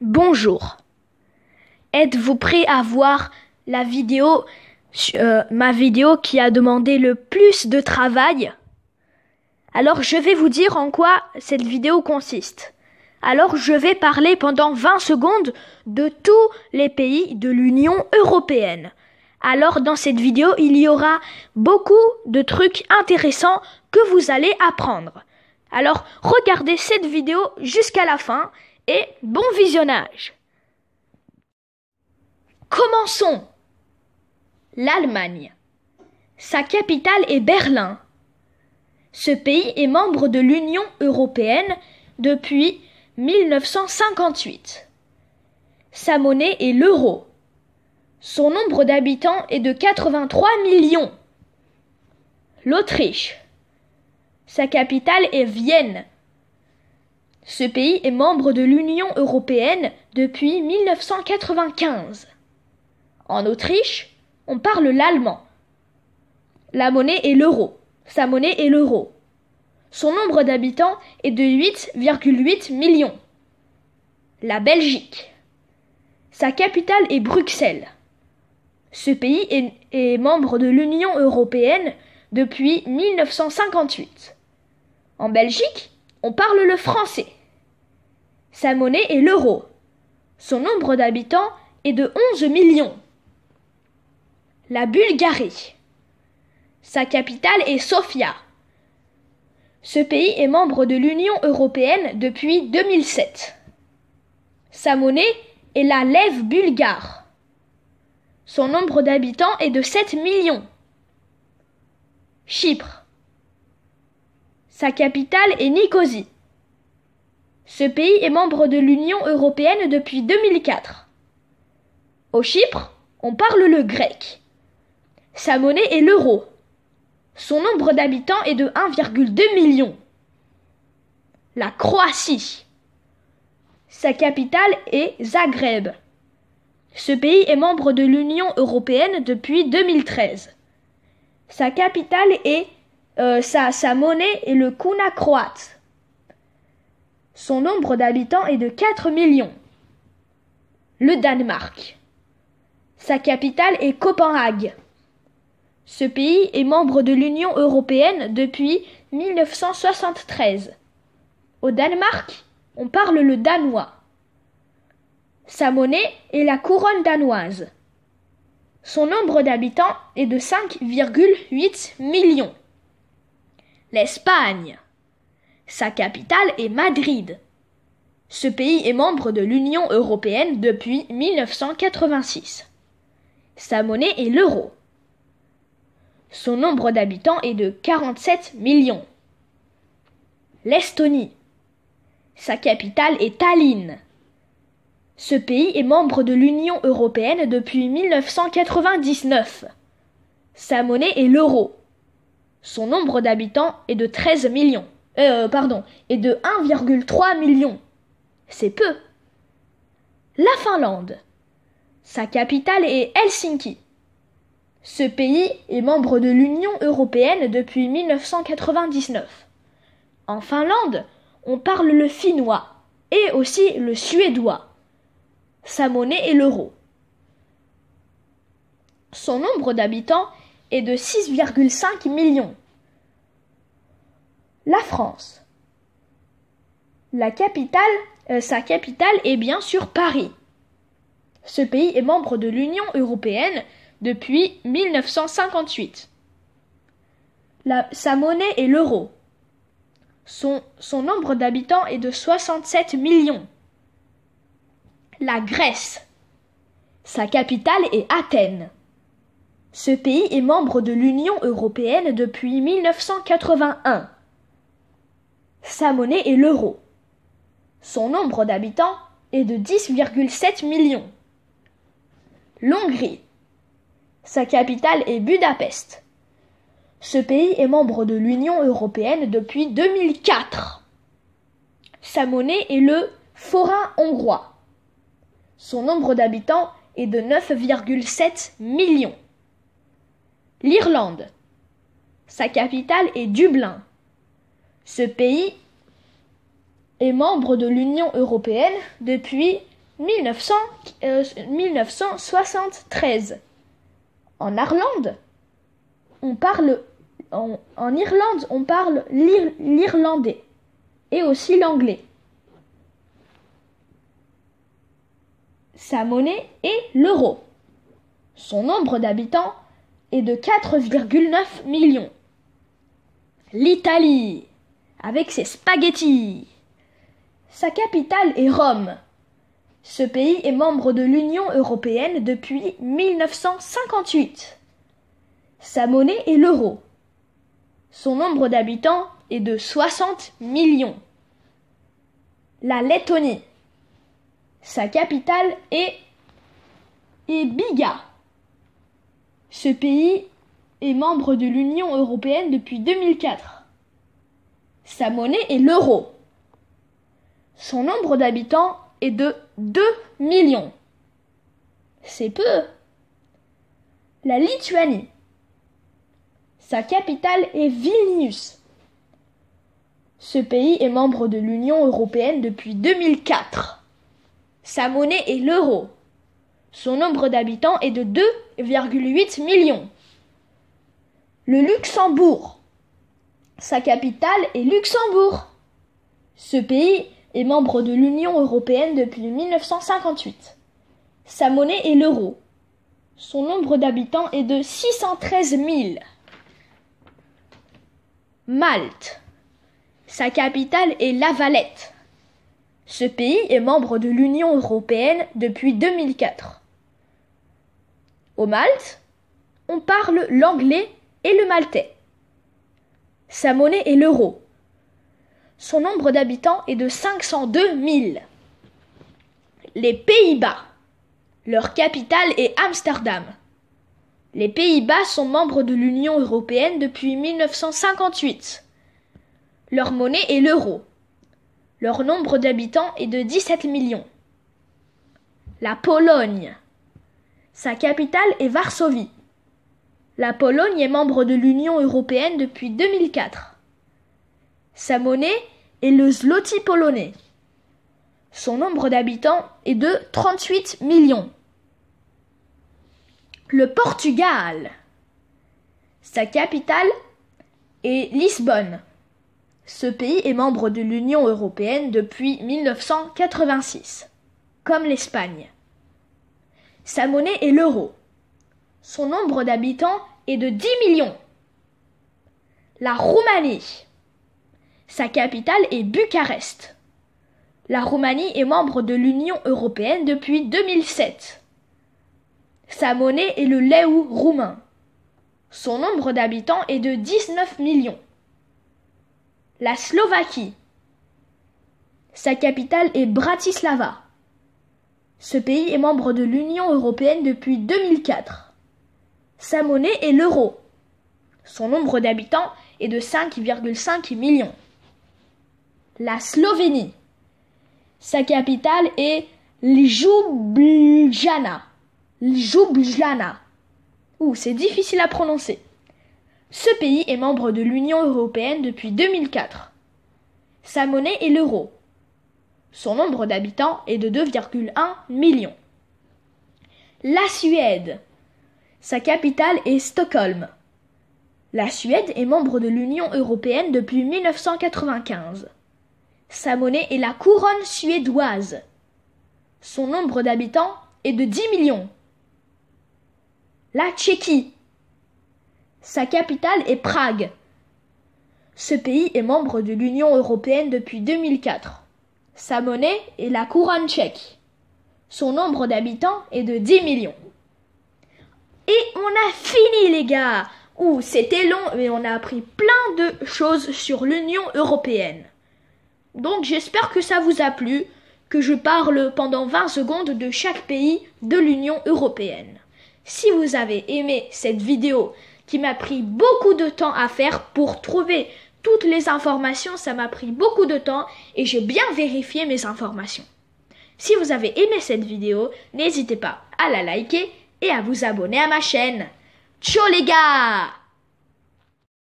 Bonjour. Êtes-vous prêt à voir la vidéo, ma vidéo qui a demandé le plus de travail? Alors je vais vous dire en quoi cette vidéo consiste. Alors je vais parler pendant 20 secondes de tous les pays de l'Union européenne. Alors dans cette vidéo, il y aura beaucoup de trucs intéressants que vous allez apprendre. Alors regardez cette vidéo jusqu'à la fin et bon visionnage. Commençons. L'Allemagne. Sa capitale est Berlin. Ce pays est membre de l'Union européenne depuis 1958. Sa monnaie est l'euro. Son nombre d'habitants est de 83 millions. L'Autriche. Sa capitale est Vienne. Ce pays est membre de l'Union européenne depuis 1995. En Autriche, on parle l'allemand. La monnaie est l'euro. Sa monnaie est l'euro. Son nombre d'habitants est de 8,8 millions. La Belgique. Sa capitale est Bruxelles. Ce pays est membre de l'Union européenne depuis 1958. En Belgique, on parle le français. Sa monnaie est l'euro. Son nombre d'habitants est de 11 millions. La Bulgarie. Sa capitale est Sofia. Ce pays est membre de l'Union européenne depuis 2007. Sa monnaie est la lève bulgare. Son nombre d'habitants est de 7 millions. Chypre. Sa capitale est Nicosie. Ce pays est membre de l'Union européenne depuis 2004. Au Chypre, on parle le grec. Sa monnaie est l'euro. Son nombre d'habitants est de 1,2 million. La Croatie. Sa capitale est Zagreb. Ce pays est membre de l'Union européenne depuis 2013. Sa capitale est sa monnaie est le kuna croate. Son nombre d'habitants est de 4 millions. Le Danemark. Sa capitale est Copenhague. Ce pays est membre de l'Union européenne depuis 1973. Au Danemark, on parle le danois. Sa monnaie est la couronne danoise. Son nombre d'habitants est de 5,8 millions. L'Espagne. Sa capitale est Madrid. Ce pays est membre de l'Union européenne depuis 1986. Sa monnaie est l'euro. Son nombre d'habitants est de 47 millions. L'Estonie. Sa capitale est Tallinn. Ce pays est membre de l'Union européenne depuis 1999. Sa monnaie est l'euro. Son nombre d'habitants est de 13 millions. Est de 1,3 million. C'est peu. La Finlande. Sa capitale est Helsinki. Ce pays est membre de l'Union européenne depuis 1999. En Finlande, on parle le finnois et aussi le suédois. Sa monnaie est l'euro. Son nombre d'habitants est de 6,5 millions. La France. Sa capitale est bien sûr Paris. Ce pays est membre de l'Union européenne depuis 1958. Sa monnaie est l'euro. Son nombre d'habitants est de 67 millions. La Grèce. Sa capitale est Athènes. Ce pays est membre de l'Union européenne depuis 1981. Sa monnaie est l'euro. Son nombre d'habitants est de 10,7 millions. L'Hongrie. Sa capitale est Budapest. Ce pays est membre de l'Union européenne depuis 2004. Sa monnaie est le forin hongrois. Son nombre d'habitants est de 9,7 millions. L'Irlande. Sa capitale est Dublin. Ce pays est membre de l'Union européenne depuis 1973. En Irlande, on parle l'irlandais et aussi l'anglais. Sa monnaie est l'euro. Son nombre d'habitants est de 4,9 millions. L'Italie, avec ses spaghettis. Sa capitale est Rome. Ce pays est membre de l'Union européenne depuis 1958. Sa monnaie est l'euro. Son nombre d'habitants est de 60 millions. La Lettonie. Sa capitale est Riga. Ce pays est membre de l'Union européenne depuis 2004. Sa monnaie est l'euro. Son nombre d'habitants est de 2 millions. C'est peu. La Lituanie. Sa capitale est Vilnius. Ce pays est membre de l'Union européenne depuis 2004. Sa monnaie est l'euro. Son nombre d'habitants est de 2,8 millions. Le Luxembourg. Sa capitale est Luxembourg. Ce pays est membre de l'Union européenne depuis 1958. Sa monnaie est l'euro. Son nombre d'habitants est de 613 000. Malte. Sa capitale est La Valette. Ce pays est membre de l'Union européenne depuis 2004. Au Malte, on parle l'anglais et le maltais. Sa monnaie est l'euro. Son nombre d'habitants est de 502 000. Les Pays-Bas. Leur capitale est Amsterdam. Les Pays-Bas sont membres de l'Union européenne depuis 1958. Leur monnaie est l'euro. Leur nombre d'habitants est de 17 millions. La Pologne. Sa capitale est Varsovie. La Pologne est membre de l'Union européenne depuis 2004. Sa monnaie est le zloty polonais. Son nombre d'habitants est de 38 millions. Le Portugal. Sa capitale est Lisbonne. Ce pays est membre de l'Union européenne depuis 1986, comme l'Espagne. Sa monnaie est l'euro. Son nombre d'habitants est de 10 millions. La Roumanie. Sa capitale est Bucarest. La Roumanie est membre de l'Union européenne depuis 2007. Sa monnaie est le leu roumain. Son nombre d'habitants est de 19 millions. La Slovaquie. Sa capitale est Bratislava. Ce pays est membre de l'Union européenne depuis 2004. Sa monnaie est l'euro. Son nombre d'habitants est de 5,5 millions. La Slovénie. Sa capitale est Ljubljana. Ljubljana. C'est difficile à prononcer. Ce pays est membre de l'Union européenne depuis 2004. Sa monnaie est l'euro. Son nombre d'habitants est de 2,1 millions. La Suède. Sa capitale est Stockholm. La Suède est membre de l'Union européenne depuis 1995. Sa monnaie est la couronne suédoise. Son nombre d'habitants est de 10 millions. La Tchéquie. Sa capitale est Prague. Ce pays est membre de l'Union européenne depuis 2004. Sa monnaie est la couronne tchèque. Son nombre d'habitants est de 10 millions. Et on a fini les gars. C'était long, mais on a appris plein de choses sur l'Union européenne. Donc j'espère que ça vous a plu, que je parle pendant 20 secondes de chaque pays de l'Union européenne. Si vous avez aimé cette vidéo qui m'a pris beaucoup de temps à faire pour trouver toutes les informations, ça m'a pris beaucoup de temps et j'ai bien vérifié mes informations. Si vous avez aimé cette vidéo, n'hésitez pas à la liker et à vous abonner à ma chaîne. Ciao les gars!